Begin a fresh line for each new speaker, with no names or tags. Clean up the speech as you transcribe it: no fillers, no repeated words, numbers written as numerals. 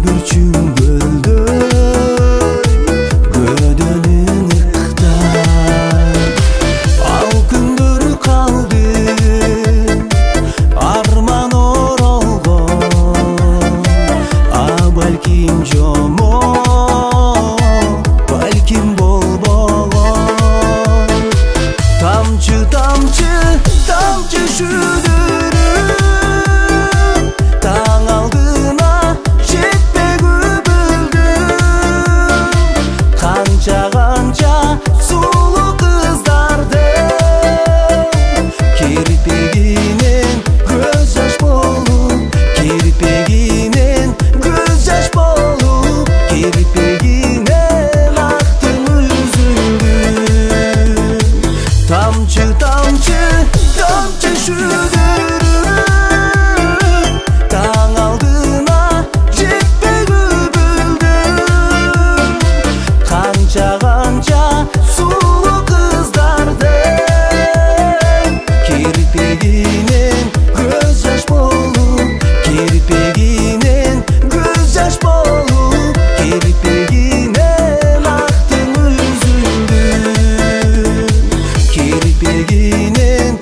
көбүрчүн көлдөй көдөнүн ыктай ал күндөр калды арман оролгон балким жомок балким болбогон тамчы тамчы тамчы шүдүрүп таң алдына жетпек үбүлдүм канча канча сулуу кыздардын кирпегинен көз жаш болуп кирпегинен көз жаш болуп кирпегинен актың үзүлдүм тамчы тамчы тамчы шүдүрүп таң алдына жетпек үбүлдүм канча канча сулуу кыздардын кирпегинен көз жаш болуп кирпегинен көз жаш болуп кирпегинен актың үзүлдүм кирпегинен